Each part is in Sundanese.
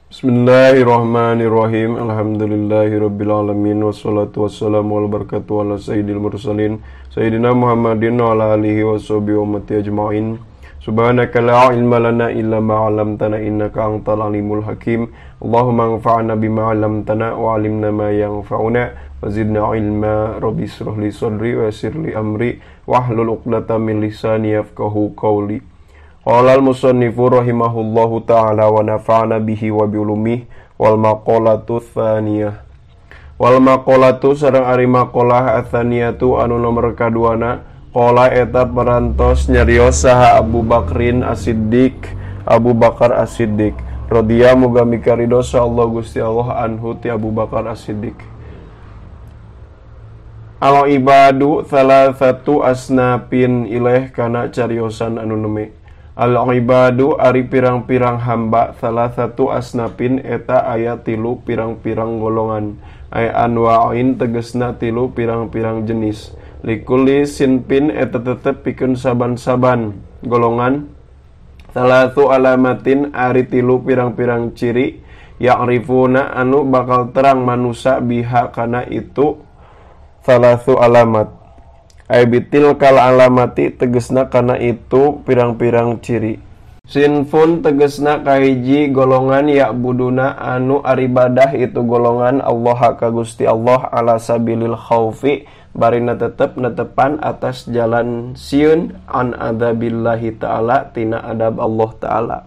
Bismillahirrahmanirrahim. Alhamdulillahirabbil alamin wassalatu wassalamu ala barakatuh ala sayyidil mursalin sayyidina Muhammadin wa ala alihi washabihi wa ummati ajma'in. Subhanaka la ilma lana illa ma 'allamtana innaka antal alimul hakim. Allahumma anfa'na bima 'allamtana wa 'allimna ma yanfa'una wa zidna ilma. Rabbi shrah li sadri wa yassir li amri wahlul 'uqdatam min lisani yafqahu qawli. Qala al-musannifu rahimahullahu ta'ala wa nafa'ana bihi wa bi'ulumihi wal maqalatu tsaniyah. Wal maqalatu sareng ari maqalah atsaniyatu anu nomor kaduana qala eta parantos nyarios saha Abu Bakrin As-Siddiq Abu Bakar As-Siddiq radhiya muga mikarido Allah Gusti Allah anhu ti Abu Bakar As-Siddiq. Al ibadu salasatu asnapin ilaih kana cariosan anu neme. Al-ibadu ari pirang-pirang hamba salah satu asnapin eta aya tilu pirang-pirang golongan ay anwa'in tegesna tilu pirang-pirang jenis likulli sinpin eta tetep pikeun saban-saban golongan salatu alamatin ari tilu pirang-pirang ciri ya'rifuna anu bakal terang manusia biha kana itu salatu alamat ay bitil kal alamati tegesna kana itu pirang-pirang ciri. Sinfun tegesna kahiji golongan ya buduna anu aribadah itu golongan Allah ka Gusti Allah ala sabilil khaufi barina tetep netepan atas jalan sieun an adabillahi ta'ala tina adab Allah ta'ala.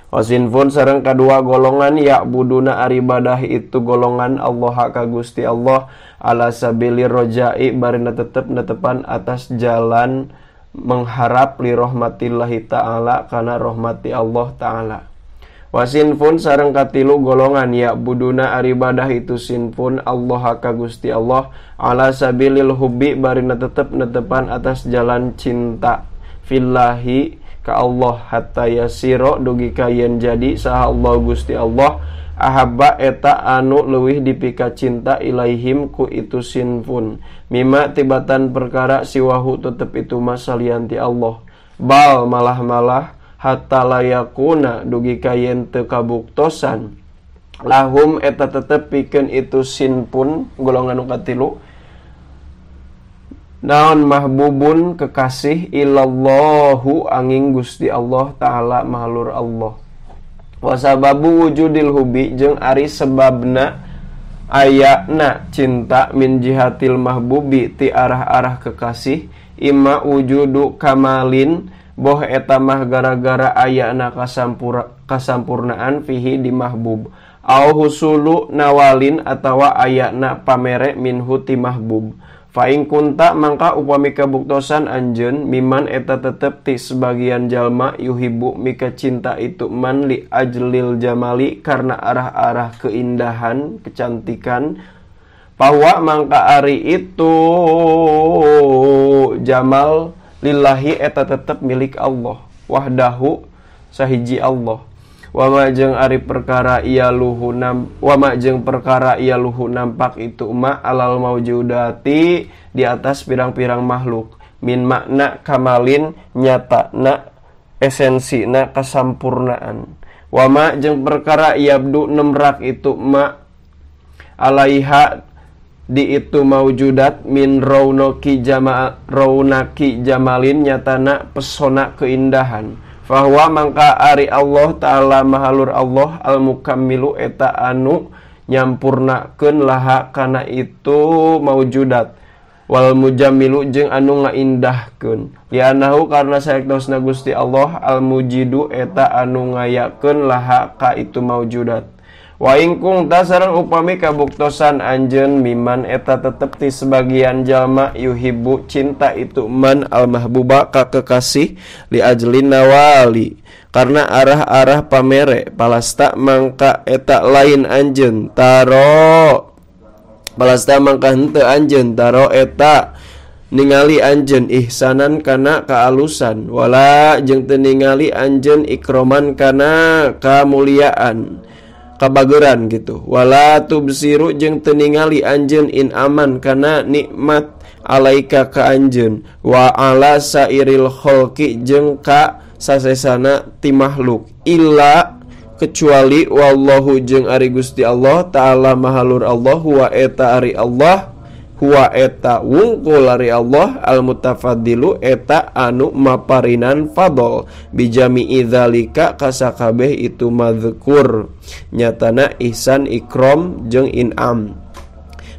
Wasinfun sareng kadua golongan ya buduna aribadah itu golongan Allah ka Gusti Allah ala sabilir roja'i barina tetep netepan atas jalan mengharap li rahmatillahi ta'ala kana rahmati Allah ta'ala. Wasinfun sareng katilu golongan ya buduna aribadah itu sinfun Allah ka Gusti Allah ala sabilil hubbi barina tetep netepan atas jalan cinta fillahi ka Allah hatta yasiro dugi kayen jadi saha Allah Gusti Allah ahabba eta anu leuwih dipika cinta ilaihim ku itu sinfun mima tibatan perkara siwahu tetep itu masalianti Allah bal malah hatta layakuna dugi kayen teu kabuktosan lahum eta tetep pikeun itu sinfun golongan nu katilu naon mahbubun kekasih ilallahu angin Gusti Allah ta'ala mahalur Allah wasababu wujudil hubi jeung ari sebabna ayana cinta min jihatil mahbubi ti arah-arah kekasih imma wujudu kamalin boh eta mah gara-gara ayana kasampurnaan fihi di mahbub au husulu nawalin atawa ayana pamere minhu ti mahbub. Fa in kunta mangka upami kabuktosan anjeun miman eta tetep ti sebagian jalma yuhibbu mika cinta itu man li ajlil jamali karena arah-arah keindahan kecantikan bahwa mangka ari itu jamal lillahi eta tetep milik Allah wahdahu sahiji Allah wama jeung ari perkara ia luhu nampak itu ma alal maujudati di atas pirang-pirang makhluk min makna kamalin nyatana esensina kasampurnaan wama jeung perkara yabdu nemrak itu ma alaiha di itu maujudat min raunaki jamalin nyatana pesona keindahan bahwa mangka ari Allah ta'ala mahalur Allah al-mukammilu eta anu nyampurnakeun laha kana itu maujudat wal mujammilu jeung anu ngaindahkeun lianahu karna saektosna Gusti Allah al-mujidu eta anu ngayakeun laha ka itu maujudat wa in kunta sareng upami kabuktosan anjeun miman eta tetep ti sebagian jalma yuhibbu cinta itu man al-mahbuba ka kekasih li ajlin nawali karena arah-arah pamere palasta mangka eta lain anjeun taro palasta mangka henteu anjeun taro eta ningali anjeun ihsanan kana kaalusan wala jeung teu ningali anjeun ikroman kana kamuliaan kabageran gitu wala tubsiru jeung teu ningali anjeun in aman kana nikmat alaika ka anjeun wa ala sairil khalqi jeung ka sasesana ti makhluk illa kecuali wallahu jeung ari Gusti Allah ta'ala mahalur Allah huwa eta ari Allah huwa eta wungkul ari Allah al mutafaddilu eta anu maparinan fadol bijami idzalika kasakabeh itu madzkur nyatana ihsan ikram jeung in'am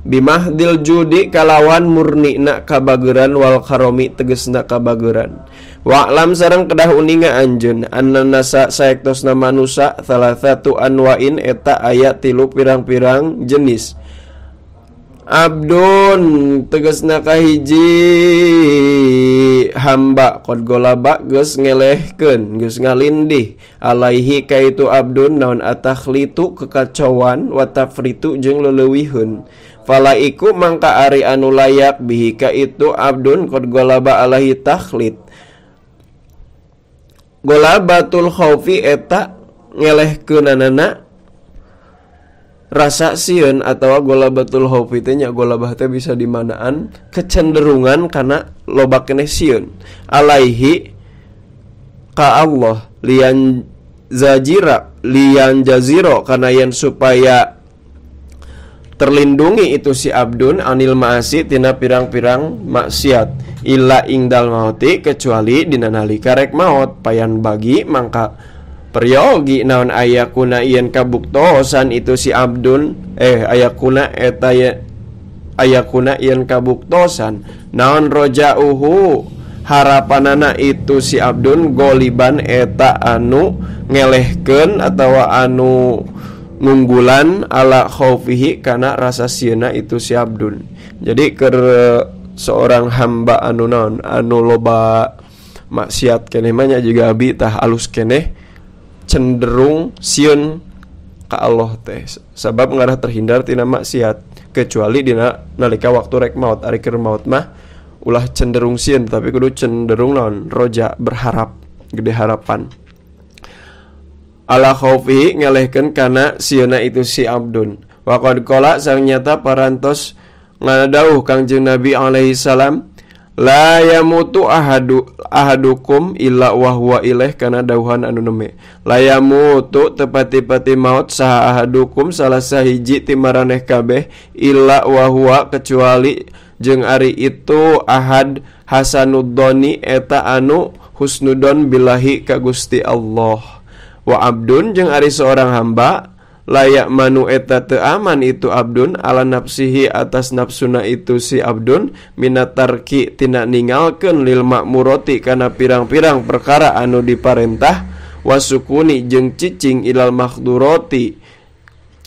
bimahdil judi kalawan murnina kabageran wal karomi tegesna kabageran wa'lam sareng kedah uninga anjeun annana saektosna manusa salasatu anwa'in eta aya 3 pirang-pirang jenis abdun tegasna kahiji hamba qad golaba geus ngelehkeun geus ngalindih alaihi kaitu abdun naon atakhlitu kekacauan wa tafritu jeung leuleuyieun fala iku mangka ari anu layak bihi kaitu abdun qad golaba alaihi takhlit golabatul khaufi eta ngelehkeunana rasa sieun atawa golabatul khaufi teh nya golabah teh bisa dimanaan kecenderungan kana loba keneh sieun alaihi ka Allah lian jaziro kana yen supaya terlindungi itu si abdun anil ma'asi tina pirang-pirang maksiat illa ingdal mauti kecuali dina nalika rek maut payan bagi mangka peryogi naon ayakuna yen kabuktosan itu si abdun ayakuna eta ayakuna yen kabuktosan naon rojauhu harapanana itu si abdun goliban eta anu ngelehkeun atawa anu ngunggulan ala khaufihi kana rasa sieuna itu si abdun. Jadi keur seorang hamba anu naon anu loba maksiat keneh mah nya juga abi tah alus keneh cenderung sieun ka Allah teh sabab ngarah terhindar tina maksiat kecuali dina nalika waktu rek maut ari keur maut mah ulah cenderung sieun tapi kudu cenderung naon roja berharap gede harapan ala khaufi ngelehkeun kana sieuna itu si abdun wa qad qala sareng nyata parantos ngadawuh Kangjeng Nabi alaihi salam la yamutu ahadukum illa wa huwa ilaih kana dawuhan anu neme la yamutu tepati-pati maut saha ahadukum salah sahiji ti maraneh kabeh illa wa huwa kecuali jeung ari itu ahad hasanuddoni eta anu husnudon billahi ka Gusti Allah wa abdun jeung ari seorang hamba layak manu eta teu aman itu abdun ala nafsihi atas nafsuna itu si abdun minatarki tina ningalkeun lil makmurati kana pirang-pirang perkara anu diparentah wasukuni jeung cicing ilal makhdurati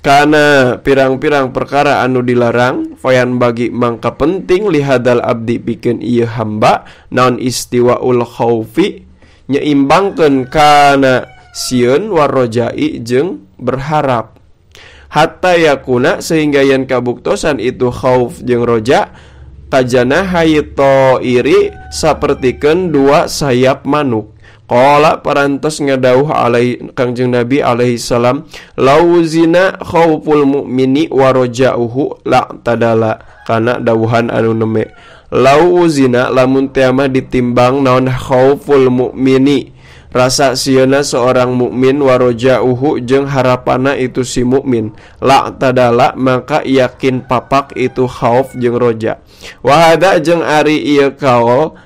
kana pirang-pirang perkara anu dilarang fayan bagi mangka penting lihadal abdi pikeun ieu hamba naon istiwaul khaufi nyeimbangkeun kana sieun warojai jeung berharap hatta yakuna sehingga yen kabuktosan itu khauf jeung roja kajana hayto iri sapertikeun dua sayap manuk qala parantos ngadauh alaihi Kangjeng Nabi alaihi salam lauzina khauful mu'mini warojauhu la tadala kana dawuhan anu neme lauzina lamun teh mah ditimbang naon khauful mu'mini rasa sieuna seorang mukmin warojauhu jeung harapana itu si mukmin la tadala maka yakin papak itu khauf jeung roja wahada jeung ari ieu kaul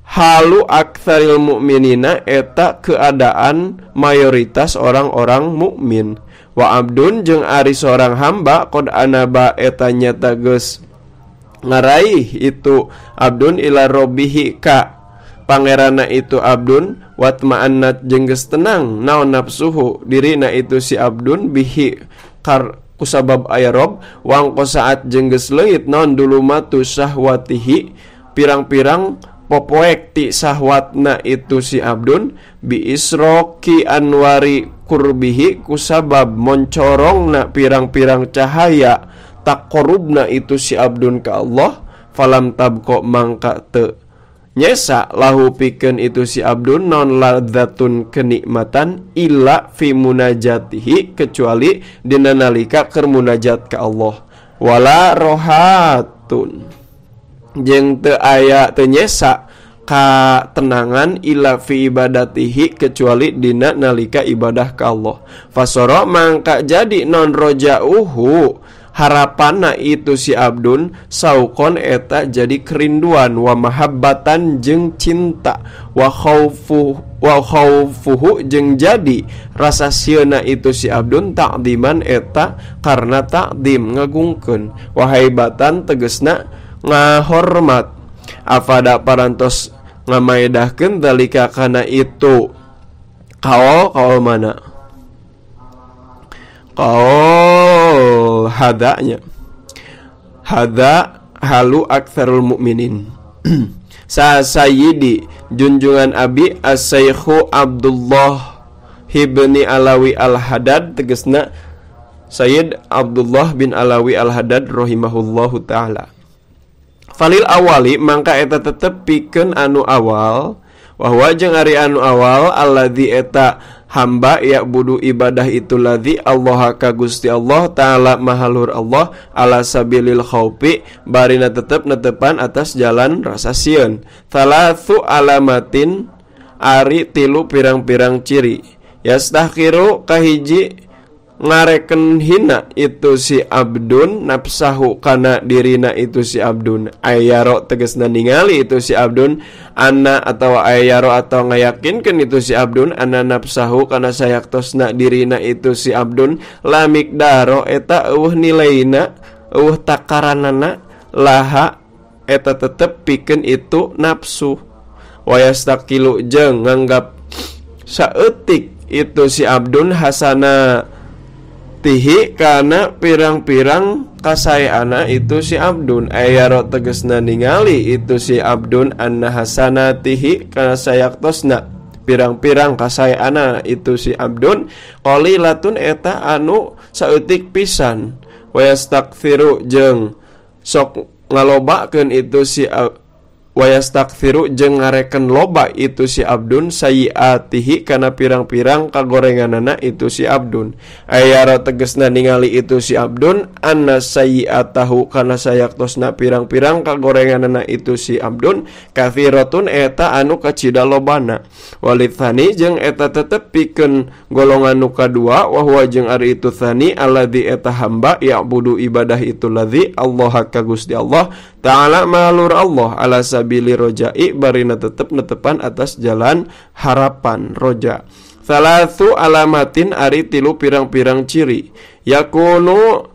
halu aktsaril mukminina eta keadaan mayoritas orang-orang mukmin wa abdun jeung ari seorang hamba qad anaba eta nyata geus ngaraih itu abdun ila rabbihi ka pangerana itu abdun watma'annat jeung geus tenang naon nafsuhu dirina itu si abdun bihi kusabab aya rob wangko saat jeung geus leuit naon dulu matu syahwatihi pirang-pirang popoek ti syahwatna itu si abdun bi isroki anwari kurbihi kusabab moncorongna pirang-pirang cahaya taqarrubna itu si abdun ka Allah falam tabqa mangka teu nyesa lahu pikeun itu si abdun non ladzatun kenikmatan illa fi munajatihi kecuali dina nalika keur munajat ka Allah wala rohatun jeung teu aya teu nyesa katenangan illa fi ibadatihi kecuali dina nalika ibadah ka Allah. Fasara mangka jadi non rojauhu harapana itu si abdun saukon eta jadi kerinduan wa mahabbatan jeung cinta wa khaufuhu jeung jadi rasa sieuna itu si abdun ta'diman eta karena ta'dim ngagungkeun wa haibatan tegesna ngahormat afada parantos ngamaedahkeun dalika kana itu kaul mana qaul hadanya hada halu aktsarul mukminin sa sayyidi junjungan abi as-saykhu Abdullah ibni Alawi al-Haddad tegasna Sayyid Abdullah bin Alawi al-Haddad rahimahullahu taala falil awali mangka eta tetep pikeun anu awal wahwa jeung ari anu awal alladzi eta hamba ya budu ibadah itu ladzi Allah ka Gusti Allah taala mahalur Allah ala sabilil khaufi barina tetep netepan atas jalan rasa sieun salatsu alamatin ari tilu pirang-pirang ciri yastahqiru kahiji ngareken hina itu si abdun nafsahu kana dirina itu si abdun ayaro tegasna ningali itu si abdun anna atau ayaro atau ngayakinkeun itu si abdun anna nafsahu kana sayaktosna dirina itu si abdun lamik daro eta nilaina takaranana laha eta tetep pikeun itu nafsu wayastaqilu jeung nganggap saeutik itu si abdun hasana tihi kana pirang-pirang kasayana itu si abdun ayaro tegesna ningali itu si abdun anna hasanatihi kana sayaktosna pirang-pirang kasayana itu si abdun qalilatun eta anu saeutik pisan wayastakfiru jeung sok ngalobakeun itu si wayastakfiru jeung ngareken loba itu si abdun sayiatihi kana pirang-pirang kagorenganana itu si abdun ayara tegesna ningali itu si abdun anna sayiatahu kana sayaktosna pirang-pirang kagorenganana itu si abdun kafiratun eta anu kacida lobana walitsani jeung eta tetep pikeun golongan nu kadua wahwa jeung ari itu tsani alladzi eta hamba ya'budu ibadah itu ladzi Allah ka Gusti Allah ta'ala malur Allah ala sabili rojai barina tetep netepan atas jalan harapan roja salatsu alamatin ari tilu pirang-pirang ciri yakunu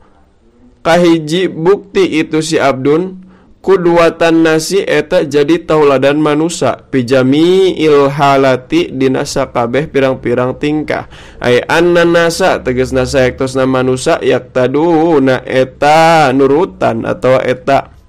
kahiji bukti itu si abdun kudwatan nasi eta jadi tauladan manusa pijami ilhalati dina sakabeh pirang-pirang tingkah ay anna nasa tegasna sayaktosna manusa yaktaduna eta nurutan atau eta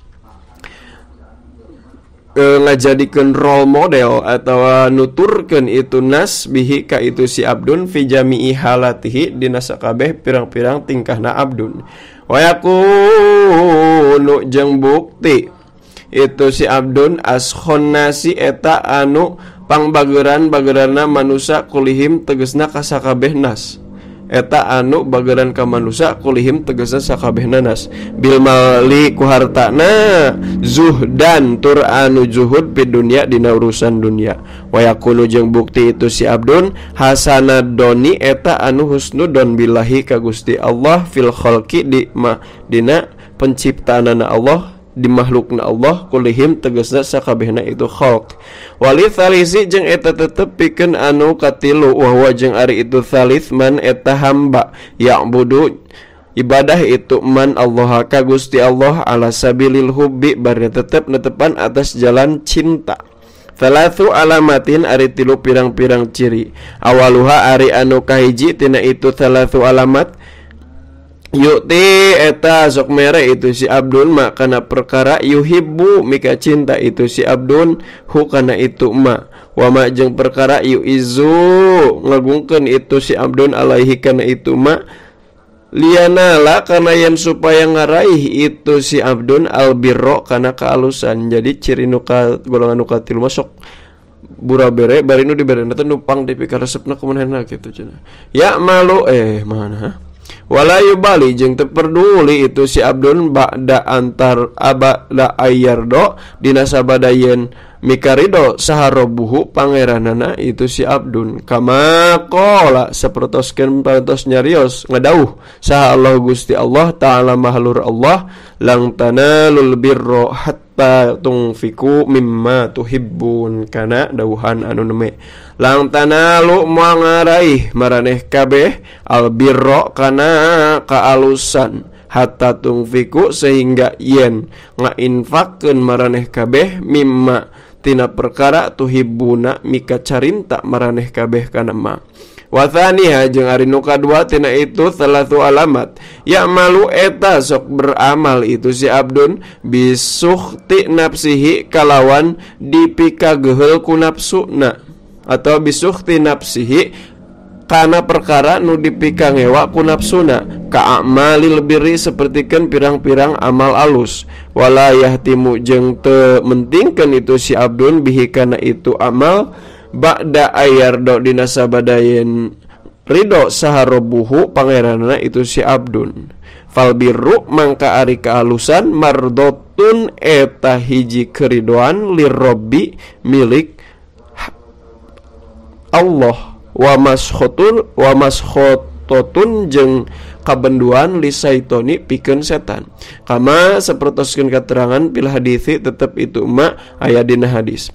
ngajadikeun role model atau nuturkeun itu nas bihi ka itu si abdun fi jami'i halatihi dina sakabeh pirang-pirang tingkahna abdun wa yakunu jeung bukti itu si abdun askhon nasi eta anu pangbageuran-bageuranna manusia kulihim tegesna ka sakabeh nas eta anu bageran ka manusia kulihim tegasna sakabehna nas bil mali ku hartana zuhdan tur anu zuhud di dunia dina urusan dunia wa yakunu jeung bukti itu si abdun hasanadoni eta anu husnudon billahi ka Gusti Allah fil khalqi dina penciptaanana Allah di makhlukna Allah kulihim tegasna sakabehna itu khalq wali tsalisi jeung eta tetep pikeun anu katilu wahwa jeung ari itu tsalis man eta hamba ya'budu ibadah itu man Allah ka Gusti Allah ala sabilil hubbi bari tetep netepan atas jalan cinta salatsu alamatin ari tilu pirang-pirang ciri awaluha ari anu kahiji tina itu salatsu alamat yu'ti eta sok mere itu si abdun ma kana perkara yuhibbu mika cinta itu si abdun hu kana itu ma wa ma jeung perkara yu'izu ngagungkeun itu si abdun alaihi kana itu ma lianala kana yen supaya ngaraih itu si abdun albirro kana kaalusan jadi ciri nu ka golongan nu katilu masuk burabere bari nu dibere teh numpang di pikaresepna kumaha kitu cenah ya malu mana wala yubali jeung teu peduli itu si abdun ba'da antar abada ayardo dina sabadayeun mika ridho saha rabbuhu pangeranana itu si abdun kama qala sapertoskeun parantos nyarios ngadauh saha Allah Gusti Allah taala mahlur Allah lang tanalul birra hatta tunfiku mimma tuhibbun kana dauhan anu neme lang tanalu moal ngaraih maraneh kabeh al birra kana kaalusan hatta tungfiku sehingga yen ngainfakkeun maraneh kabeh mimma tina perkara tuhibbuna mika carinta maraneh kabeh kana ma wa tsaniha jeung ari nu kadua tina itu salatu alamat ya malu eta sok beramal itu si abdun bisukhti nafsihi kalawan dipikageheul ku nafsuna atau bisukhti nafsihi kana perkara nu dipika ngewa ku nafsuna ka amalil birri sapertikeun pirang-pirang amal alus wala yahtimu jeung teu mentingkeun itu si abdun bihi kana itu amal ba'da ayardo dina sabadayen ridho saha rabbuhu pangeranana itu si abdun fal birru mangka ari kaalusan mardotun eta hiji keridoan lirabbi milik Allah wa maskhotun jeung kabenduan li saitoni pikeun setan kama sapertoskeun katerangan pil hadisi tetep itu ma aya dina hadis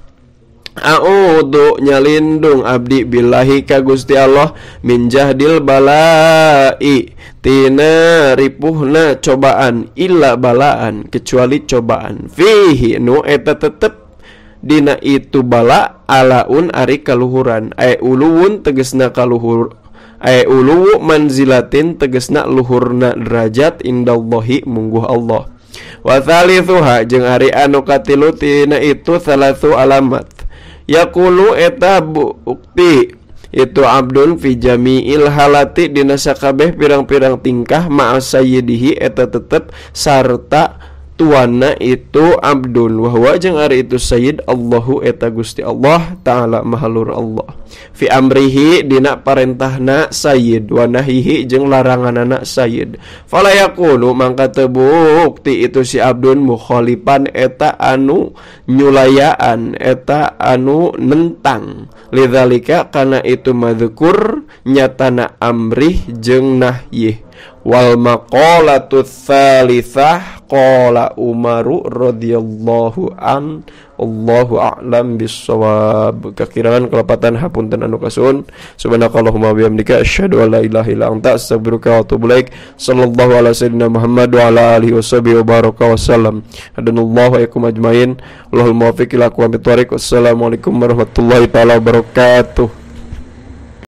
a'udzu nyalindung abdi billahi ka Gusti Allah min jahdil balai tina ripuhna cobaan illa balaan kecuali cobaan fihi nu eta tetep dina itu bala alaun ari kaluhuran uluwun tegesna kaluhur uluwu manzilatin tegesna luhurna derajat indallahi mungguh Allah wa thalithuha jeung ari anu katilu tina itu salatu alamat yaqulu eta bukti itu abdun fi jami'il halati dina sakabeh pirang-pirang tingkah ma'a sayyidihi eta tetep sarta tuanna itu abdun wahwa jeung ari itu sayyid Allahu eta Gusti Allah taala mahlur Allah fi amrihi dina parentahna sayyid wa nahihi jeung laranganana sayyid fala yaqulu mangka teu bukti itu si abdun mukhalifan eta anu nyulayaan eta anu nentang lidzalika kana itu madzkur nyatana amrih jeung nahyih wal maqalatu tsalitsah qala Umaru radhiyallahu an Allahu a'lam bissawab kakirangan kelepatan hapunten anu kasun subhanakallahumma bihamdika asyhadu an la ilaha illa anta astaghfiruka wa atubu ilaik sallallahu ala sayyidina Muhammad wa ala alihi washabihi wa baraka wasallam hadanallahu iyakum ajmain Allahul muwaffiq ila aqwamit thoriq wassalamu alaikum warahmatullahi taala wabarakatuh.